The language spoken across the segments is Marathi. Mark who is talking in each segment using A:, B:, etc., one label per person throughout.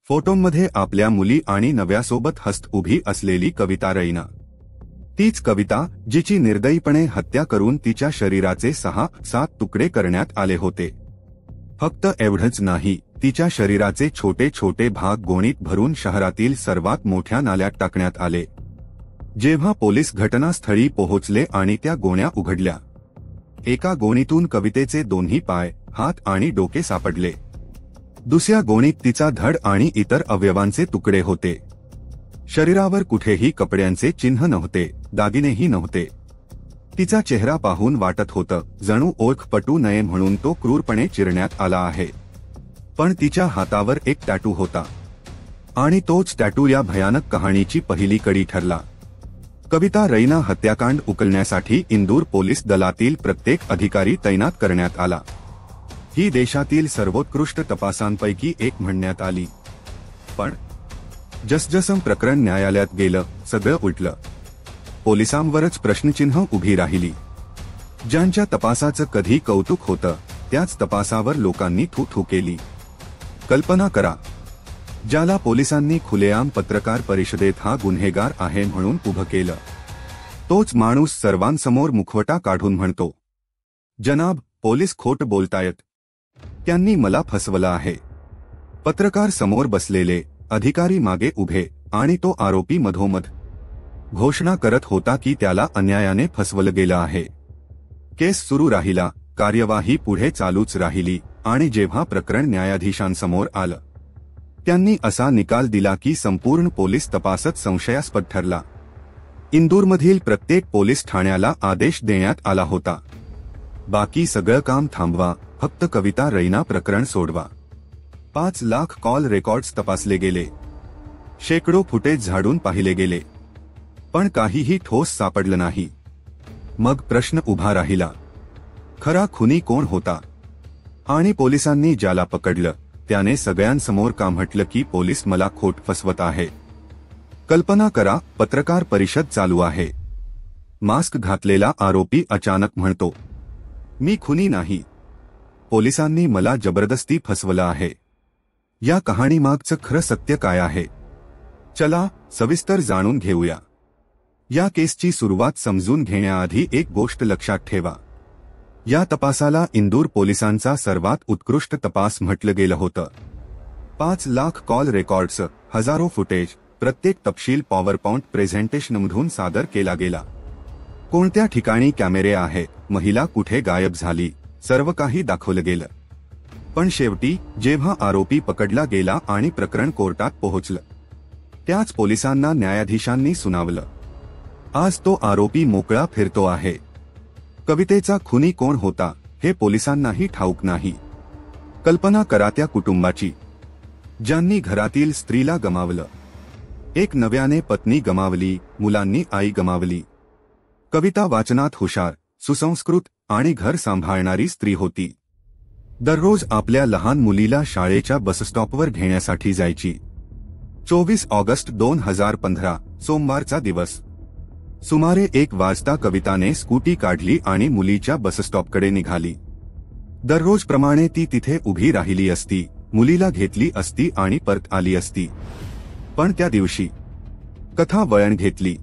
A: फोटोमध्ये आपल्या मुली आणि नव्यासोबत हस्त उभी असलेली कविता रैना। तीच कविता जिची निर्दयीपणे हत्या करून तिच्या शरीराचे 6-7 तुकडे करण्यात आले होते। फक्त एवढंच नाही, तिच्या शरीराचे छोटे छोटे भाग गोणीत भरून शहरातील सर्वात मोठ्या नाल्यात टाकण्यात आले। जेव्हा पोलीस घटनास्थळी पोहोचले आणि त्या गोण्या उघडल्या, एका गोणीतून कवितेचे दोन्ही पाय, हात आणि डोके सापडले। दुसऱ्या गोणीत तिचा धड आणि इतर अवयवांचे तुकडे होते। शरीरावर कुठेही कपड्यांचे चिन्ह नव्हते, दागिनेही नव्हते। तिचा चेहरा पाहून वाटत होतं जणू ओळख पटू नये म्हणून तो क्रूरपणे चिरण्यात आला आहे। पण तिच्या हातावर एक टॅटू होता आणि तोच टॅटू या भयानक कहाणीची पहिली कडी ठरला। कविता रैना हत्याकांड उकलण्यासाठी इंदूर पोलीस दलातील प्रत्येक अधिकारी तैनात करण्यात आला। ही देशातील सर्वोत्कृष्ट तपासांपैकी एक म्हणण्यात आली। पण जसजसं प्रकरण न्यायालयात गेलं, सगळं उलटलं। पोलिसांवरच प्रश्नचिन्ह उभी राहिली। ज्यांच्या तपासाचं कधी कौतुक होतं, त्याच तपासावर लोकांनी थू-थू केली। कल्पना करा, ज्याला पोलिसांनी खुलेआम पत्रकार परिषदेत हा गुन्हेगार आहे म्हणून उभं केलं, तोच माणूस सर्वांसमोर मुखवटा काढून म्हणतो, जनाब, पोलीस खोटं बोलतायत, त्यांनी मला फसवलं आहे। पत्रकार समोर बसलेले, अधिकारी मागे उभे आणि तो आरोपी मधोमध घोषणा करत होता की त्याला अन्यायाने फसवलं गेलं आहे। केस सुरू राहिला, कार्यवाही पुढे चालूच राहिली आणि जेव्हा प्रकरण न्यायाधीशांसमोर आलं, त्यांनी असा निकाल दिला की संपूर्ण पोलीस तपासच संशयास्पद ठरला। इंदूरमधील प्रत्येक पोलीस ठाण्याला आदेश देण्यात आला होता, बाकी सगळं काम थांबवा, फक्त कविता रैना प्रकरण सोडवा। 5 लाख कॉल रेकॉर्ड्स तपासले गेले, शेकडो फुटेज झाडून पाहिले गेले, पण काहीही ठोस सापडलं नाही। मग प्रश्न उभा राहिला, खरा खुनी कोण होता? आणि पोलिसांनी ज्याला पकडलं, त्याने सगळ्यांसमोर का म्हटलं की पोलीस मला खोट फसवत आहे? कल्पना करा, पत्रकार परिषद चालू आहे। मास्क घातलेला आरोपी अचानक म्हणतो, मी खुनी नाही, पोलिसांनी मला जबरदस्ती फसवलं आहे। या कहाणीमागचं खरं सत्य काय आहे? चला सविस्तर जाणून घेऊया। या केसची सुरुवात समजून घेण्याआधी एक गोष्ट लक्षात ठेवा, या तपासाला इंदूर पोलिसांचा सर्वात उत्कृष्ट तपास म्हटलं गेलं होतं। 5 लाख कॉल रेकॉर्ड्स, हजारो फुटेज, प्रत्येक तपशील पॉवरपॉइंट प्रेझेंटेशनमधून सादर केला गेला। कोणत्या ठिकाणी कॅमेरे आहेत, महिला कुठे गायब झाली, सर्व काही दाखवलं गेलं। पण शेवटी जेव्हा आरोपी पकडला गेला आणि प्रकरण कोर्टात पोहोचलं, त्याच पोलिसांना न्यायाधीशांनी सुनावलं। आज तो आरोपी मोकळा फिरतो आहे। कवितेचा खुनी कोण होता हे पोलिसांनाही ठाऊक नाही। कल्पना करा त्या कुटुंबाची, ज्यांनी घरातील स्त्रीला गमावलं, एक नव्याने पत्नी गमावली, मुलांनी आई गमावली। कविता वाचनात हुशार, सुसंस्कृत आणि घर सांभाळणारी स्त्री होती। दररोज आपल्या लहान मुलीला शाळेच्या बसस्टॉपवर घेण्यासाठी जायची। 24 ऑगस्ट 2015 सोमवारचा दिवस, सुमारे 1 वाजता कविताने स्कूटी काढली आणि मुलीच्या बसस्टॉपकडे निघाली। दररोजप्रमाणे ती तिथे उभी राहिली असती, मुलीला घेतली असती आणि परत आली असती। पण त्या दिवशी कथा वळण घेतली।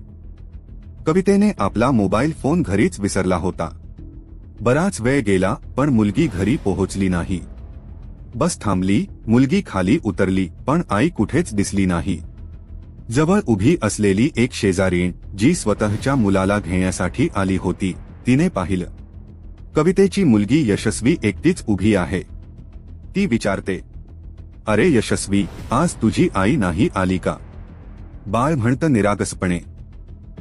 A: कवितेने आपला मोबाईल फोन घरीच विसरला होता। बराच वेळ गेला पण मुलगी घरी पोहोचली नाही। बस थांबली, मुलगी खाली उतरली, पण आई कुठेच दिसली नाही। जवळ उभी असलेली एक शेजारीण, जी स्वतःच्या मुलाला घेण्यासाठी आली होती, तिने पाहिलं, कवितेची मुलगी यशस्वी एकटीच उभी आहे। ती विचारते, अरे यशस्वी, आज तुझी आई नाही आली का? बाळ म्हणतं निरागसपणे,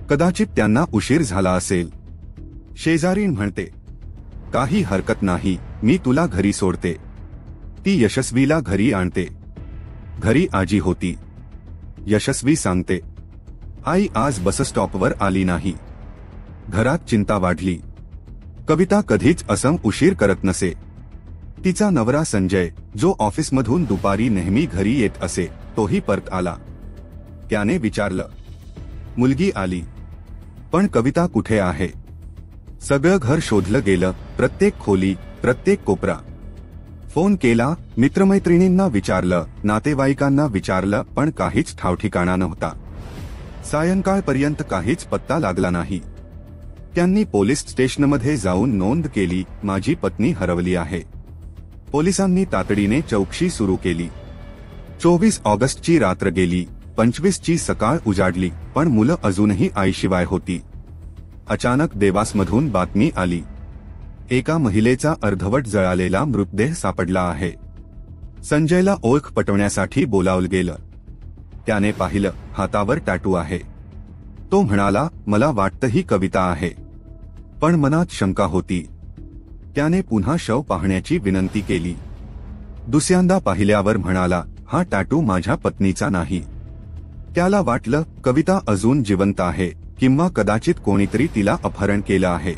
A: कदाचित त्यांना उशीर झाला असेल। शेजारीण म्हणते, काही हरकत नाही, मी तुला घरी सोडते। ती यशस्वीला घरी आणते। घरी आजी होती। यशस्वी सांगते, आई आज बसस्टॉपवर आली नाही। घरात चिंता वाढली। कविता कधीच असं उशीर करत नसे। तिचा नवरा संजय, जो ऑफिसमधून दुपारी नेहमी घरी येत असे, तोही परत आला। त्याने विचारलं, मुलगी आली, पण कविता कुठे आहे? सगळं घर शोधलं गेलं, प्रत्येक खोली, प्रत्येक कोपरा। फोन केला, मित्रमैत्रिणींना विचारलं, नातेवाईकांना विचारलं, पण काहीच ठावठिकाणा नव्हता. सायंकाळपर्यंत काहीच पत्ता लागला नाही. त्यांनी पोलीस स्टेशनमध्ये जाऊन नोंद केली, माझी पत्नी हरवली आहे. पोलिसांनी तातडीने चौकशी सुरू केली. 24 ऑगस्टची रात्र गेली, 25ची सकाळ उजाडली, पण मुलं अजूनही आईशिवाय होती. अचानक देवासमधून बातमी आली, एका महिलेचा अर्धवट जळालेला मृतदेह सापडला आहे. संजयला ओळख पटवण्यासाठी बोलावलं गेलं. त्याने पाहिलं, हातावर टॅटू आहे. तो म्हणाला, मला वाटतं ही कविता आहे. पण मनात शंका होती. त्याने पुन्हा शव पाहण्याची विनंती केली. दुसऱ्यांदा पाहिल्यावर म्हणाला, हा टॅटू माझ्या पत्नीचा नाही. त्याला वाटलं, कविता अजून जिवंत आहे किंवा कदाचित कोणीतरी तिला अपहरण केलं आहे.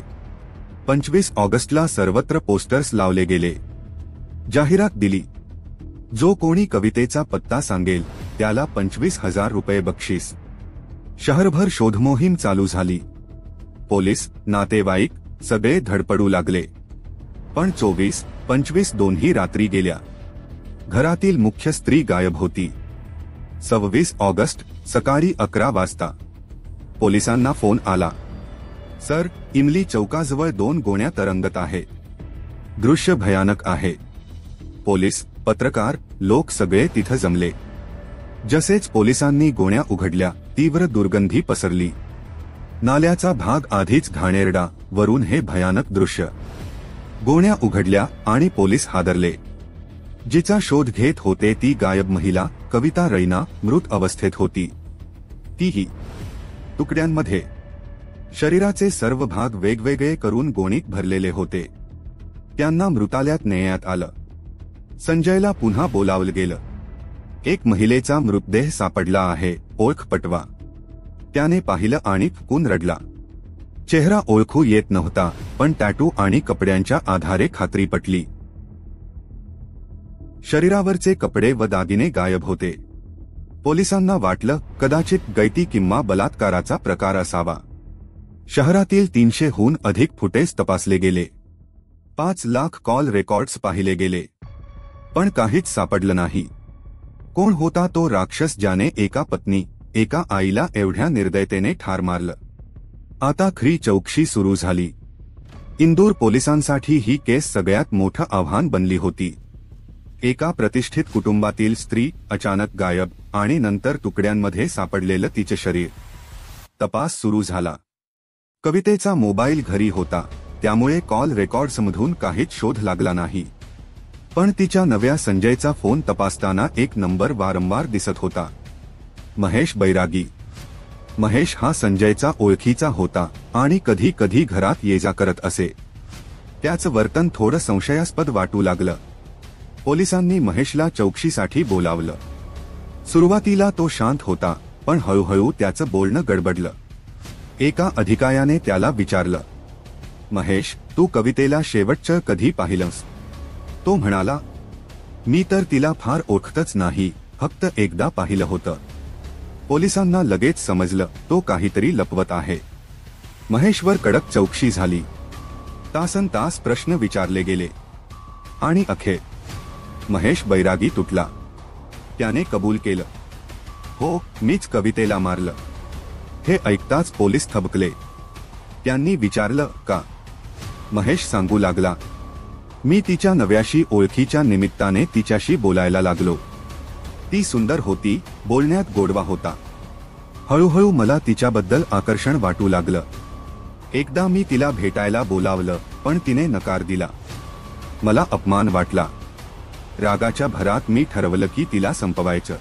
A: 25 ऑगस्टला सर्वत्र पोस्टर्स लावले गेले. जाहिरात दिली, जो कोणी कवितेचा पत्ता सांगेल त्याला 25,000 रुपये बक्षीस. शहरभर शोधमोहीम चालू झाली. पोलीस, नातेवाईक सगळे धडपडू लागले. पण 24, 25 दोन्ही रात्री गेल्या. घरातील मुख्य स्त्री गायब होती. 26 ऑगस्ट सकाळी 11 वाजता पोलिसांना फोन आला, सर, इमली चौकाजवळ 2 गोण्या तरंगत आहेत. दृश्य भयानक आहे. पोलीस, पत्रकार, लोक सगळे तिथं जमले. जसेच पोलिसांनी गोण्या उघडल्या, तीव्र दुर्गंधी पसरली. नाल्याचा भाग आधीच घाणेरडा, वरून हे भयानक दृश्य. गोण्या उघडल्या आणि पोलीस हादरले. जिचा शोध घेत होते ती गायब महिला कविता रैना मृत अवस्थेत होती. तीही तुकड्यांमध्ये. शरीराचे सर्व भाग वेगवेगळे करून गोणीत भरलेले होते. त्यांना मृतालयात नेण्यात आलं. संजयला पुन्हा बोलावलं गेलं. एक महिलेचा मृतदेह सापडला आहे, ओळख पटवा. त्याने पाहिलं आणि फुकून रडला. चेहरा ओळखू येत नव्हता, पण टॅटू आणि कपड्यांच्या आधारे खात्री पटली. शरीरावरचे कपडे व दागिने गायब होते. पोलिसांना वाटलं, कदाचित गैती किंवा बलात्काराचा प्रकार असावा. शहरातील 300हून अधिक फुटेज तपासले गेले. 5 लाख कॉल रेकॉर्ड्स पाहिले गेले. पण काहीच सापडलं नाही. कोण होता तो राक्षस ज्याने एका पत्नी, एका आईला एवढ्या निर्दयतेने ठार मारलं? आता खरी चौकशी सुरू झाली. इंदूर पोलिसांसाठी ही केस सगळ्यात मोठं आव्हान बनली होती. एका प्रतिष्ठित कुटुंबातील स्त्री अचानक गायब आणि नंतर तुकड्यांमध्ये सापडलेलं तिचे शरीर. तपास सुरू झाला. कवितेचा मोबाईल घरी होता, त्यामुळे कॉल रेकॉर्ड्समधून काहीच शोध लागला नाही. पण तिच्या नव्या संजयचा फोन तपासताना एक नंबर वारंवार दिसत होता, महेश बैरागी. महेश हा संजयचा ओळखीचा होता आणि कधी कधी घरात ये जा करत असे. त्याचं वर्तन थोडं संशयास्पद वाटू लागलं. पोलिसांनी महेशला चौकशीसाठी बोलावलं. सुरुवातीला तो शांत होता, पण हळूहळू त्याचं बोलणं गडबडलं. एका अधिकाऱ्याने त्याला विचारलं, महेश, तू कवितेला शेवटचं कधी पाहिलंस? तो म्हणाला, मी तर तिला फार ओळखतच नाही, फक्त एकदा पाहिलं होतं. पोलिसांना लगेच समजलं, तो काहीतरी लपवत आहे. महेशवर कडक चौकशी झाली. तासनतास प्रश्न विचारले गेले आणि अखेर महेश बैरागी तुटला. त्याने कबूल केलं, हो, मीच कवितेला मारलं. हे ऐकताच पोलीस थबकले. त्यांनी विचारलं, का? महेश सांगू लागला, मी तिच्या नव्याशी ओळखीच्या निमित्ताने तिच्याशी बोलायला लागलो. ती सुंदर होती, बोलण्यात गोडवा होता. हळूहळू मला तिच्याबद्दल आकर्षण वाटू लागलं. एकदा मी तिला भेटायला बोलावलं, पण तिने नकार दिला. मला अपमान वाटला. रागाच्या भरात मी ठरवलं की तिला संपवायचं.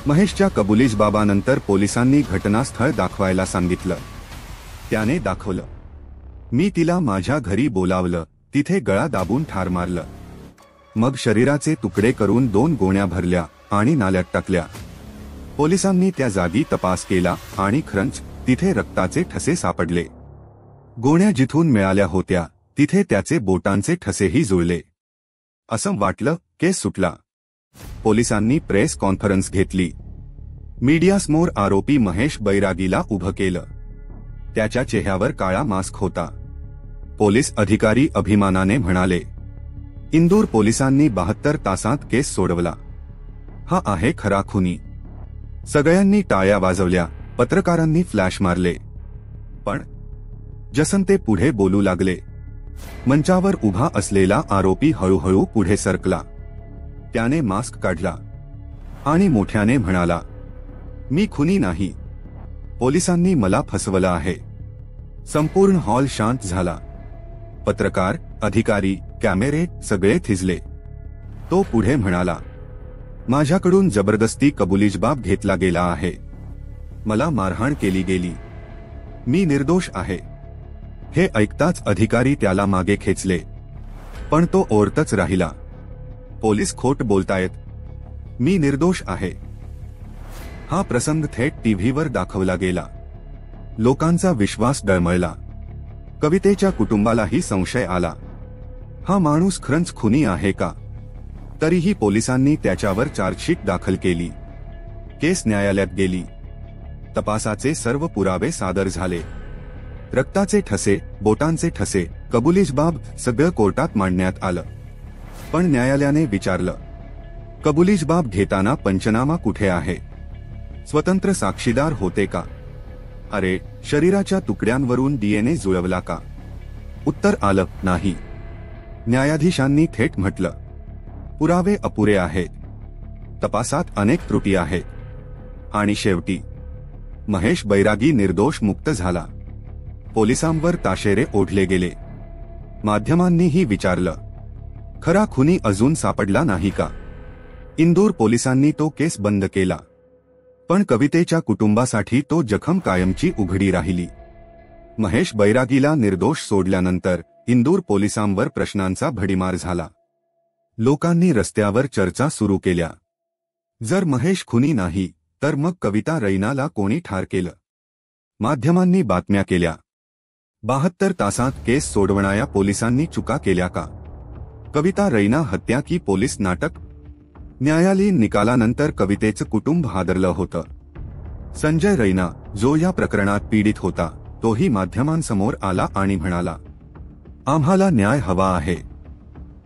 A: महेशच्या कबुलीजबाबानंतर पोलिसांनी घटनास्थळ दाखवायला सांगितलं. त्याने दाखवलं. मी तिला माझ्या घरी बोलावलं, तिथे गळा दाबून ठार मारलं. मग शरीराचे तुकडे करून 2 गोण्या भरल्या आणि नाल्यात टाकल्या. पोलिसांनी त्या जागी तपास केला आणि खरंच तिथे रक्ताचे ठसे सापडले. गोण्या जिथून मिळाल्या होत्या तिथे त्याचे बोटांचे ठसेही जुळले. असं वाटलं, केस सुटला. पोलिसांनी प्रेस कॉन्फरन्स घेतली. मीडियासमोर आरोपी महेश बैरागीला उभं केलं. त्याच्या चेहऱ्यावर काळा मास्क होता. पोलीस अधिकारी अभिमानाने म्हणाले, इंदूर पोलिसांनी 72 तासात केस सोडवला. हा आहे खरा खुनी. सगळ्यांनी टाळ्या वाजवल्या, पत्रकारांनी फ्लॅश मारले. पण जसं ते पुढे बोलू लागले, मंचावर उभा असलेला आरोपी हळूहळू पुढे सरकला. त्याने मास्क काढला आणि मोठ्याने म्हणाला, मी खुनी नाही. पोलिसांनी मला फसवलं आहे. संपूर्ण हॉल शांत झाला. पत्रकार, अधिकारी, कॅमेरे सगळे थिजले. तो पुढे म्हणाला, माझ्याकडून जबरदस्ती कबुलीजबाब घेतला गेला आहे. मला मारहाण केली गेली. मी निर्दोष आहे. हे ऐकताच अधिकारी त्याला मागे खेचले, पण तो ओरतच राहिला. पोलीस खोट बोलतायत. मी निर्दोष आहे. हा प्रसंग थेट टीव्हीवर दाखवला गेला. लोकांचा विश्वास डळमळला. कवितेच्या कुटुंबालाही संशय आला. हा माणूस खरंच खुनी आहे का? तरीही पोलिसांनी त्याच्यावर चार्जशीट दाखल केली. केस न्यायालयात गेली. तपासाचे सर्व पुरावे सादर झाले. रक्ताचे ठसे, बोटांचे ठसे, कबुलीजबाब सगळं कोर्टात मांडण्यात आलं. पण न्यायालयाने विचारलं, कबुलीजबाब घेताना पंचनामा कुठे आहे? स्वतंत्र साक्षीदार होते का? अरे, शरीराच्या तुकड्यांवरून डीएनए जुळवला का? उत्तर आलं, नाही. न्यायाधीशांनी थेट म्हटलं, पुरावे अपुरे आहेत. तपासात अनेक त्रुटी आहेत. आणि शेवटी महेश बैरागी निर्दोष मुक्त झाला. पोलिसांवर ताशेरे ओढले गेले. माध्यमांनीही विचारलं, खरा खुनी अजून सापडला नाही का? इंदूर पोलिसांनी तो केस बंद केला. पण कवितेच्या कुटुंबासाठी तो जखम कायमची उघडी राहिली. महेश बैरागीला निर्दोष सोडल्यानंतर इंदूर पोलिसांवर प्रश्नांचा भडीमार झाला. लोकांनी रस्त्यावर चर्चा सुरू केल्या. जर महेश खुनी नाही, तर मग कविता रैनाला कोणी ठार केलं? माध्यमांनी बातम्या केल्या. 72 तासात केस सोडवणाऱ्या पोलिसांनी चुका केल्या का? कविता रैना हत्या की पोलीस नाटक? न्यायालयीन निकालानंतर कवितेचं कुटुंब हादरलं होतं. संजय रैना, जो या प्रकरणात पीडित होता, तोही माध्यमांसमोर आला आणि म्हणाला, आम्हाला न्याय हवा आहे.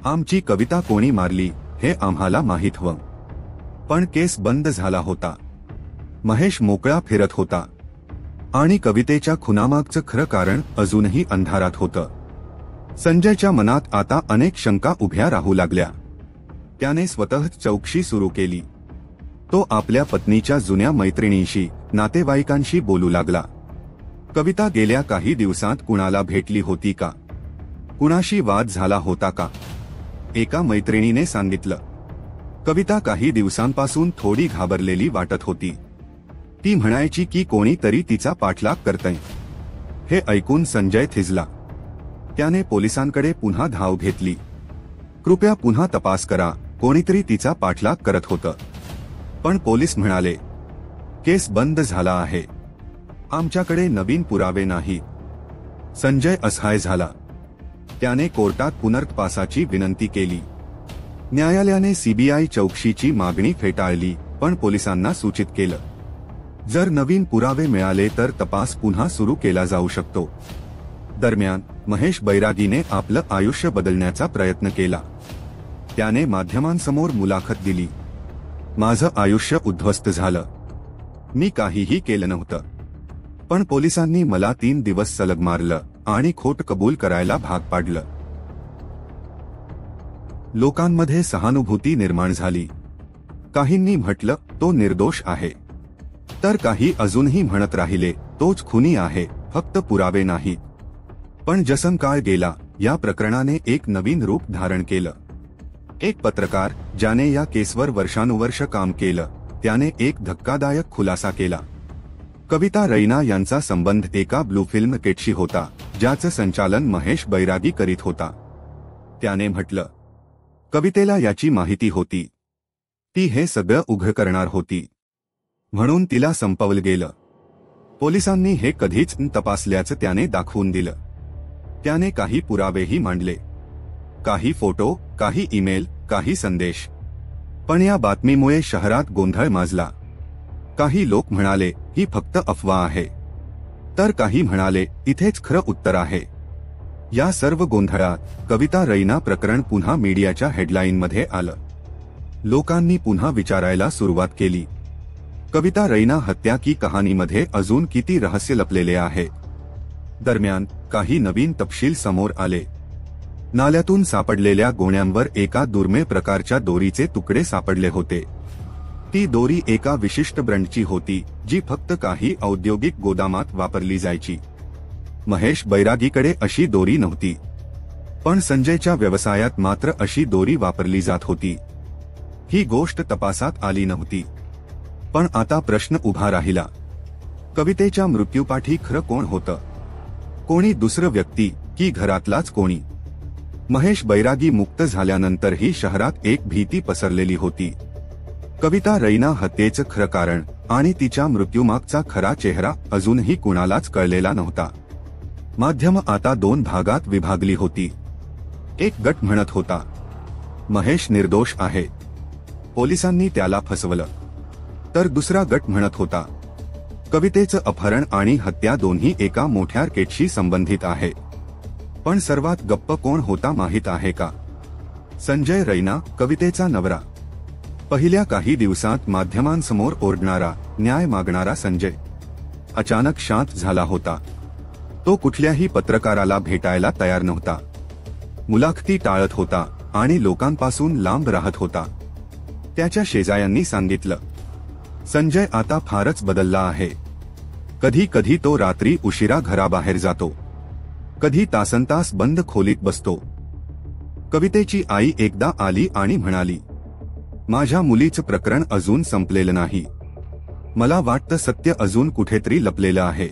A: आमची कविता कोणी मारली हे आम्हाला माहीत हवं. पण केस बंद झाला होता. महेश मोकळा फिरत होता. आणि कवितेच्या खुनामागचं खरं कारण अजूनही अंधारात होतं. संजयच्या मनात आता अनेक शंका उभ्या राहू लागल्या. त्याने स्वतःच चौकशी सुरू केली. तो आपल्या पत्नीच्या जुन्या मैत्रिणींशी, नातेवाईकांशी बोलू लागला. कविता गेल्या काही दिवसांत कुणाला भेटली होती का? कुणाशी वाद झाला होता का? एका मैत्रिणीने सांगितलं, कविता काही दिवसांपासून थोडी घाबरलेली वाटत होती. ती म्हणायची की कोणीतरी तिचा पाठलाग करतंय. हे ऐकून संजय थिजला. त्याने पोलिसांकडे पुन्हा धाव घेतली. कृपया पुन्हा तपास करा, कोणीतरी तिचा पाठलाग करत होतं. पण पोलीस म्हणाले, केस बंद झाला आहे. आमच्याकडे नवीन पुरावे नाही. संजय असहाय झाला. त्याने कोर्टात पुनर्तपासाची विनंती केली. न्यायालयाने सीबीआय चौकशीची मागणी फेटाळली, पण पोलिसांना सूचित केलं, जर नवीन पुरावे मिळाले तर तपास पुन्हा सुरू केला जाऊ शकतो. दरम्यान महेश बैरागीने आपलं आयुष्य बदलण्याचा प्रयत्न केला. त्याने माध्यमांसमोर मुलाखत दिली. माझं आयुष्य उद्ध्वस्त झालं. मी काहीही केलं नव्हतं. पण पोलिसांनी मला 3 दिवस सलग मारलं आणि खोट कबूल करायला भाग पाडलं. लोकांमध्ये सहानुभूती निर्माण झाली. काहींनी म्हटलं तो निर्दोष आहे, तर काही अजूनही म्हणत राहिले तोच खुनी आहे, फक्त पुरावे नाहीत. पण जसं काळ गेला, या प्रकरणाने एक नवीन रूप धारण केलं. एक पत्रकार, ज्याने या केसवर वर्षानुवर्ष काम केलं, त्याने एक धक्कादायक खुलासा केला. कविता रैना यांचा संबंध एका ब्लू फिल्म किटशी होता, ज्याचं संचालन महेश बैरागी करीत होता. त्याने म्हटलं, कवितेला याची माहिती होती. ती हे सगळं उघड करणार होती. म्हणून तिला संपवलं गेलं. पोलिसांनी हे कधीच न तपासल्याचं त्याने दाखवून दिलं. त्याने काही पुरावेही मांडले. काही फोटो, काही ईमेल, काही संदेश. पण या बातमीमुळे शहरात गोंधळ माजला. काही लोक म्हणाले, ही फक्त अफवा आहे. तर काही म्हणाले, इथेच खरं उत्तर आहे. या सर्व गोंधळात कविता रैना प्रकरण पुन्हा मीडियाच्या हेडलाईनमध्ये आलं. लोकांनी पुन्हा विचारायला सुरुवात केली, कविता रैना हत्या की कहाणीमध्ये अजून किती रहस्य लपलेले आहे. दरम्यान काही नवीन तपशील समोर आले. नाल्यातून सापडलेल्या गोण्यांवर एका दुर्मिळ प्रकारच्या दोरीचे तुकडे सापडले होते. ती दोरी एका विशिष्ट ब्रँडची होती, जी फक्त काही औद्योगिक गोदामात वापरली जायची. महेश बैरागीकडे अशी दोरी नव्हती, पण संजयच्या व्यवसायात मात्र अशी दोरी वापरली जात होती. ही गोष्ट तपासात आली नव्हती. पण आता प्रश्न उभा राहिला, कवितेच्या मृत्यूपाठी खरं कोण होतं? कोणी दुसरं व्यक्ती की घरातलाच कोणी? महेश बैरागी मुक्त झाल्यानंतरही शहरात एक भीती पसरलेली होती. कविता रैना हत्येचं खरं कारण आणि तिच्या मृत्यूमागचा खरा चेहरा अजूनही कुणालाच कळलेला नव्हता. माध्यम आता दोन भागात विभागली होती. एक गट म्हणत होता, महेश निर्दोष आहे, पोलिसांनी त्याला फसवलं. तर दुसरा गट म्हणत होता, कवितेचं अपहरण आणि हत्या दोन्ही एका मोठ्या रॅकेटशी संबंधित आहे. पण सर्वात गप्प कोण होता माहीत आहे का? संजय रैना, कवितेचा नवरा. पहिल्या काही दिवसात माध्यमांसमोर ओरडणारा, न्याय मागणारा संजय अचानक शांत झाला होता. तो कुठल्याही पत्रकाराला भेटायला तयार नव्हता. मुलाखती टाळत होता आणि लोकांपासून लांब राहत होता. त्याच्या शेजाऱ्यांनी सांगितलं, संजय आता फारच बदलला आहे. कधी कधी तो रात्री उशिरा घराबाहेर जातो, कधी तासनतास बंद खोलीत बसतो. कवितेची आई एकदा आली आणि म्हणाली, माझ्या मुलीचं प्रकरण अजून संपलेलं नाही. मला वाटतं सत्य अजून कुठेतरी लपलेलं आहे.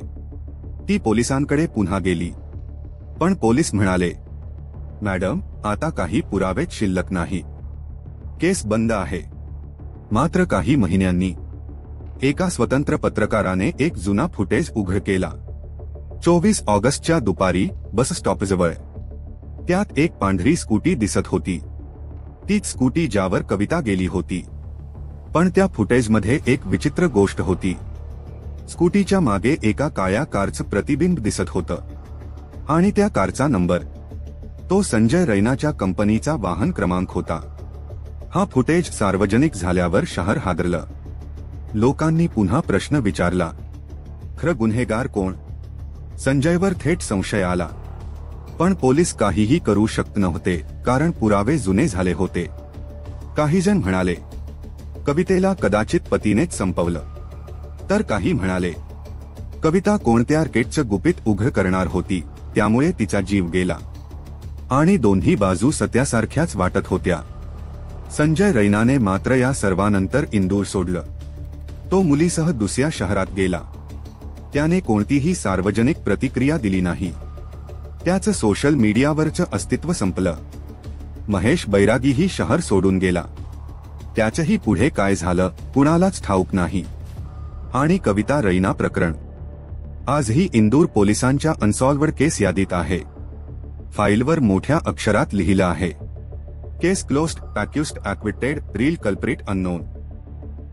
A: ती पोलिसांकडे पुन्हा गेली, पण पोलीस म्हणाले, मॅडम, आता काही पुरावेच शिल्लक नाही, केस बंद आहे. मात्र काही महिन्यांनी एका स्वतंत्र पत्रकाराने एक जुना फुटेज उघड केला. 24 ऑगस्टच्या दुपारी बस स्टॉपजवळ. त्यात एक पांढरी स्कूटी दिसत होती. तीच स्कूटी ज्यावर कविता गेली होती. पण त्या फुटेजमध्ये एक विचित्र गोष्ट होती. स्कूटीच्या मागे एका काळ्या कारचं प्रतिबिंब दिसत होतं. आणि त्या कारचा नंबर, तो संजय रैनाच्या कंपनीचा वाहन क्रमांक होता. हा फुटेज सार्वजनिक झाल्यावर शहर हादरलं. लोकांनी पुन्हा प्रश्न विचारला, खरं गुन्हेगार कोण? संजयवर थेट संशय आला. पण पोलीस काहीही करू शकत नव्हते, कारण पुरावे जुने झाले होते. काही जण म्हणाले, कवितेला कदाचित पतीनेच संपवलं. तर काही म्हणाले, कविता कोणत्या रॅकेटचं गुपित उघड करणार होती, त्यामुळे तिचा जीव गेला. आणि दोन्ही बाजू सत्यासारख्याच वाटत होत्या. संजय रैनाने मात्र या सर्वानंतर इंदूर सोडलं. तो मुलीसह दुसऱ्या शहरात गेला. त्याने कोणतीही सार्वजनिक प्रतिक्रिया दिली नाही. त्याचं सोशल मीडियावरचं अस्तित्व संपलं. महेश बैरागीही शहर सोडून गेला. त्याचंही पुढे काय झालं कुणालाच ठाऊक नाही. आणि कविता रैना प्रकरण आजही इंदूर पोलिसांच्या अनसॉल्व्ड केस यादीत आहे. फाईलवर मोठ्या अक्षरात लिहिलं आहे, case closed, accused acquitted, real culprit unknown.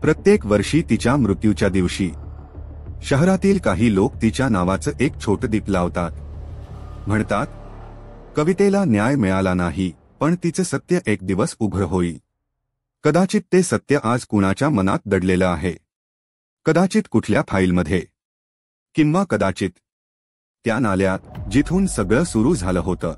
A: प्रत्येक वर्षी तिच्या मृत्यूच्या दिवशी शहरातील काही लोक तिच्या नावाचं एक छोटं दीप लावतात. म्हणतात, कवितेला न्याय मिळाला नाही, पण तिचं सत्य एक दिवस उघड होईल. कदाचित ते सत्य आज कुणाच्या मनात दडलेलं आहे, कदाचित कुठल्या फाईलमध्ये, किंवा कदाचित त्या नाल्यात जिथून सगळं सुरू झालं होतं.